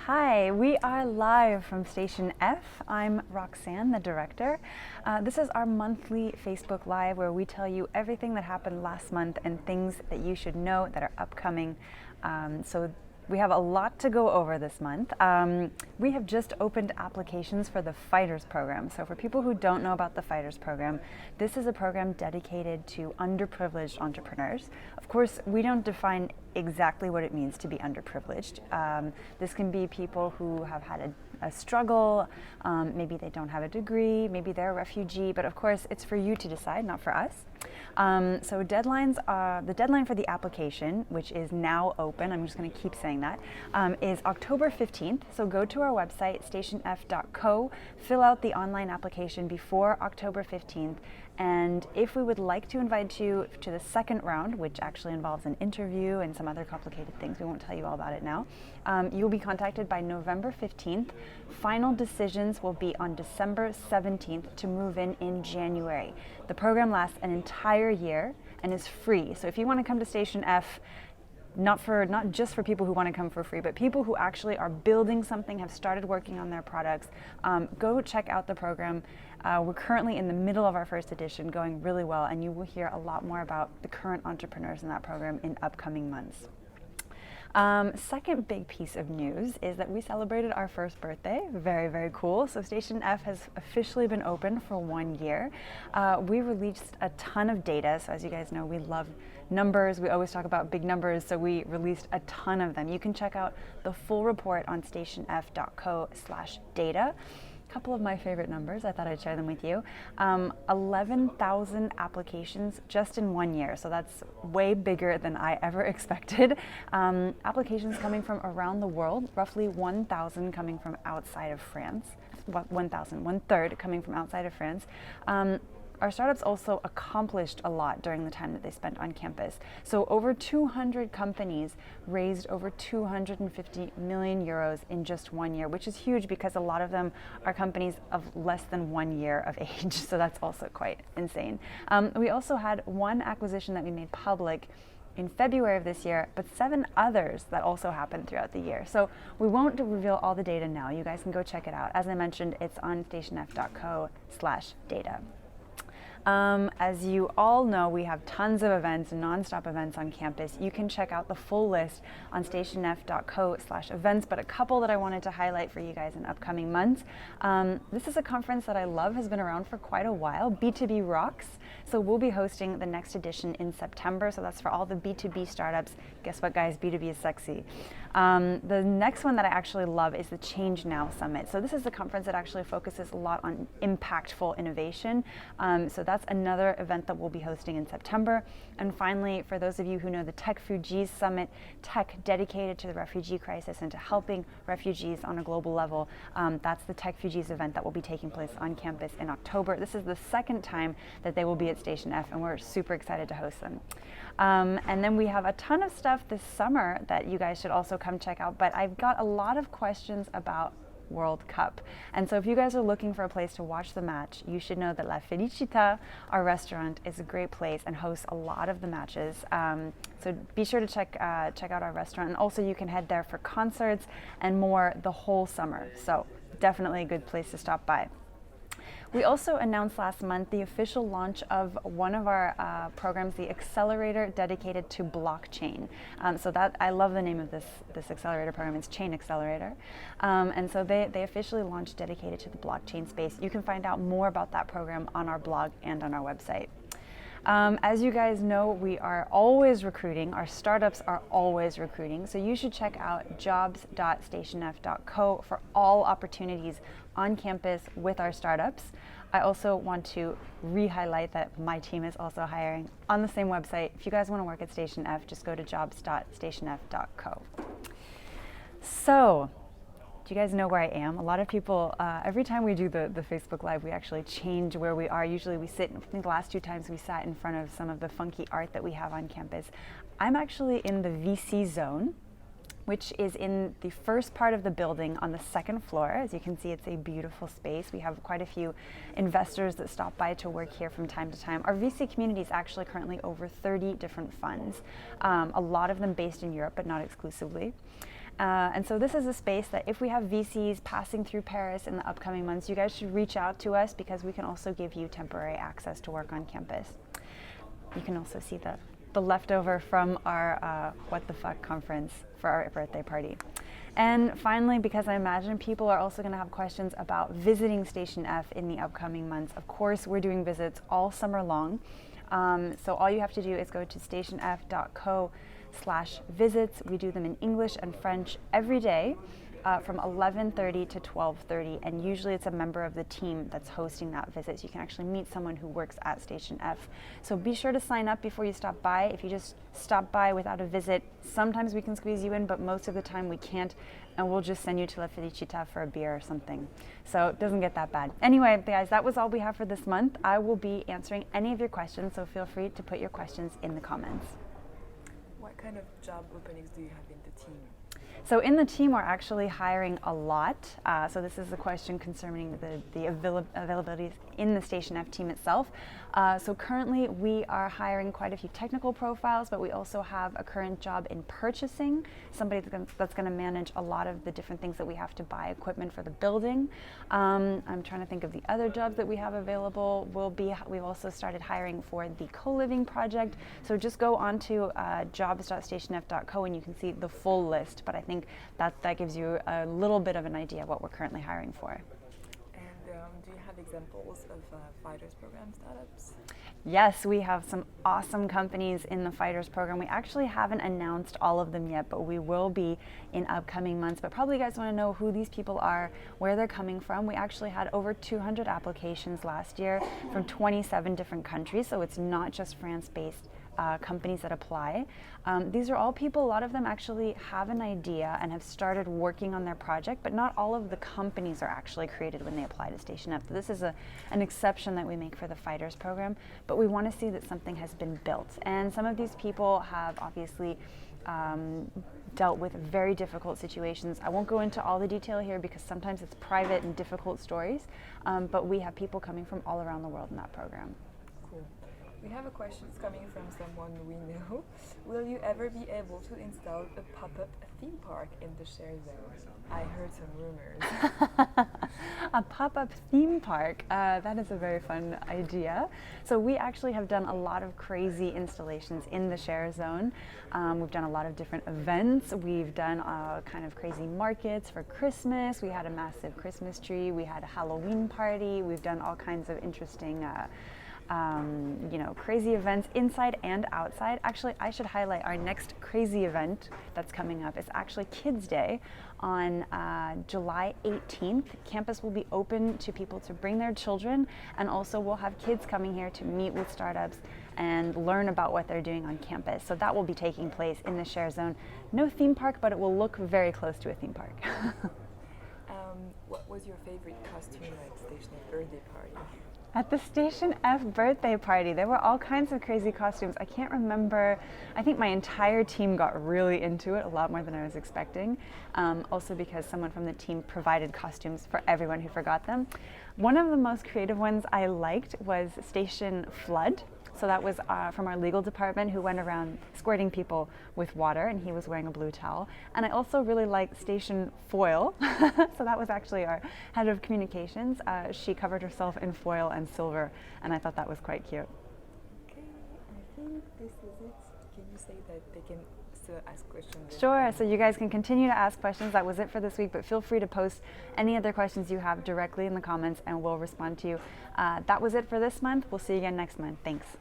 Hi, we are live from Station F. I'm Roxanne, the director. This is our monthly Facebook Live where we tell you everything that happened last month and things that you should know that are upcoming. So we have a lot to go over this month. We have just opened applications for the Fighters Program. So for people who don't know about the Fighters Program, this is a program dedicated to underprivileged entrepreneurs. Of course, we don't define exactly what it means to be underprivileged. This can be people who have had a struggle, maybe they don't have a degree, maybe they're a refugee, but of course it's for you to decide, not for us. So deadlines, the deadline for the application, which is now open, I'm just going to keep saying that, is October 15th. So go to our website, stationf.co, fill out the online application before October 15th. And if we would like to invite you to the second round, which actually involves an interview and some other complicated things, we won't tell you all about it now, you will be contacted by November 15th. Final decisions will be on December 17th to move in January. The program lasts an entire year and is free. So if you want to come to Station F, not just for people who want to come for free, but people who actually are building something, have started working on their products, go check out the program. We're currently in the middle of our first edition, going really well, and you will hear a lot more about the current entrepreneurs in that program in upcoming months. Second big piece of news is that we celebrated our first birthday. Very, very cool. So Station F has officially been open for 1 year. We released a ton of data. So as you guys know, we love numbers. We always talk about big numbers. So we released a ton of them. You can check out the full report on stationf.co/data. Couple of my favorite numbers, I thought I'd share them with you. 11,000 applications just in 1 year, so that's way bigger than I ever expected. Applications coming from around the world, roughly 1,000 coming from outside of France. 1,000, 1/3 coming from outside of France. Our startups also accomplished a lot during the time that they spent on campus. So over 200 companies raised over 250 million euros in just 1 year, which is huge because a lot of them are companies of less than 1 year of age. So that's also quite insane. We also had one acquisition that we made public in February of this year, but 7 others that also happened throughout the year. So we won't reveal all the data now. You guys can go check it out. As I mentioned, it's on stationf.co/data. As you all know, we have tons of events, non-stop events on campus. You can check out the full list on stationf.co/events, but a couple that I wanted to highlight for you guys in upcoming months. This is a conference that I love, has been around for quite a while, B2B Rocks. So we'll be hosting the next edition in September. So that's for all the B2B startups. Guess what, guys? B2B is sexy. The next one that I actually love is the Change Now Summit. So this is a conference that actually focuses a lot on impactful innovation. So that's another event that we'll be hosting in September. And finally, for those of you who know the Tech Refugees Summit, tech dedicated to the refugee crisis and to helping refugees on a global level, that's the Tech Refugees event that will be taking place on campus in October. This is the second time that they will be at Station F, and we're super excited to host them. And then we have a ton of stuff this summer that you guys should also come check out, but I've got a lot of questions about World Cup. And so if you guys are looking for a place to watch the match, you should know that La Felicita, our restaurant, is a great place and hosts a lot of the matches. So be sure to check out our restaurant. And also you can head there for concerts and more the whole summer. So definitely a good place to stop by. We also announced last month the official launch of one of our programs, the accelerator dedicated to blockchain. So that, I love the name of this accelerator program. It's Chain Accelerator. And so they officially launched dedicated to the blockchain space. You can find out more about that program on our blog and on our website. As you guys know, we are always recruiting. Our startups are always recruiting. So you should check out jobs.stationf.co for all opportunities on campus with our startups. I also want to re-highlight that my team is also hiring on the same website. If you guys want to work at Station F, just go to jobs.stationf.co. So, do you guys know where I am? A lot of people, every time we do the Facebook Live, we actually change where we are. Usually we sit, I think the last 2 times we sat in front of some of the funky art that we have on campus. I'm actually in the VC zone, which is in the first part of the building on the 2nd floor. As you can see, it's a beautiful space. We have quite a few investors that stop by to work here from time to time. Our VC community is actually currently over 30 different funds, a lot of them based in Europe, but not exclusively. And so this is a space that if we have VCs passing through Paris in the upcoming months, you guys should reach out to us because we can also give you temporary access to work on campus. You can also see the leftover from our What the Fuck conference for our birthday party. And finally, because I imagine people are also going to have questions about visiting Station F in the upcoming months, of course, we're doing visits all summer long. So all you have to do is go to stationf.co/visits. We do them in English and French every day from 11:30 to 12:30, and usually it's a member of the team that's hosting that visit. So you can actually meet someone who works at Station F. So be sure to sign up before you stop by. If you just stop by without a visit, sometimes we can squeeze you in, but most of the time we can't, and we'll just send you to La Felicita for a beer or something. So it doesn't get that bad. Anyway, guys, that was all we have for this month. I will be answering any of your questions, so feel free to put your questions in the comments. What kind of job openings do you have in the team? So in the team, we're actually hiring a lot. So this is a question concerning the availabilities in the Station F team itself. So currently we are hiring quite a few technical profiles, but we also have a current job in purchasing, somebody that's going to manage a lot of the different things that we have to buy equipment for the building. I'm trying to think of the other jobs that we have available. We've also started hiring for the co-living project. So just go on to jobs.stationf.co and you can see the full list. But I think that gives you a little bit of an idea of what we're currently hiring for. And do you have examples of Fighters program startups? Yes, we have some awesome companies in the Fighters program. We actually haven't announced all of them yet, but we will be in upcoming months. But probably you guys want to know who these people are, where they're coming from. We actually had over 200 applications last year from 27 different countries, so it's not just France-based companies that apply. These are all people, a lot of them actually have an idea and have started working on their project, but not all of the companies are actually created when they apply to Station F. So this is an exception that we make for the Fighters program, but we want to see that something has been built. And some of these people have obviously dealt with very difficult situations. I won't go into all the detail here because sometimes it's private and difficult stories, but we have people coming from all around the world in that program. Cool. We have a question coming from someone we know. Will you ever be able to install a pop-up theme park in the share zone? I heard some rumors. A pop-up theme park, that is a very fun idea. So we actually have done a lot of crazy installations in the share zone. We've done a lot of different events. We've done kind of crazy markets for Christmas. We had a massive Christmas tree. We had a Halloween party. We've done all kinds of interesting crazy events inside and outside. Actually, I should highlight our next crazy event that's coming up. It's actually Kids Day on July 18th. Campus will be open to people to bring their children, and also we'll have kids coming here to meet with startups and learn about what they're doing on campus. So that will be taking place in the share zone. No theme park, but it will look very close to a theme park. What was your favorite costume at Station F birthday party? At the Station F birthday party, there were all kinds of crazy costumes. I can't remember. I think my entire team got really into it, a lot more than I was expecting. Also because someone from the team provided costumes for everyone who forgot them. One of the most creative ones I liked was Station Flood. So that was from our legal department, who went around squirting people with water, and he was wearing a blue towel. And I also really liked Station Foil. So that was actually our head of communications. She covered herself in foil and silver, and I thought that was quite cute. Okay, I think this is it. Can you say that they can still ask questions? Sure, so you guys can continue to ask questions. That was it for this week, but feel free to post any other questions you have directly in the comments and we'll respond to you. That was it for this month. We'll see you again next month. Thanks.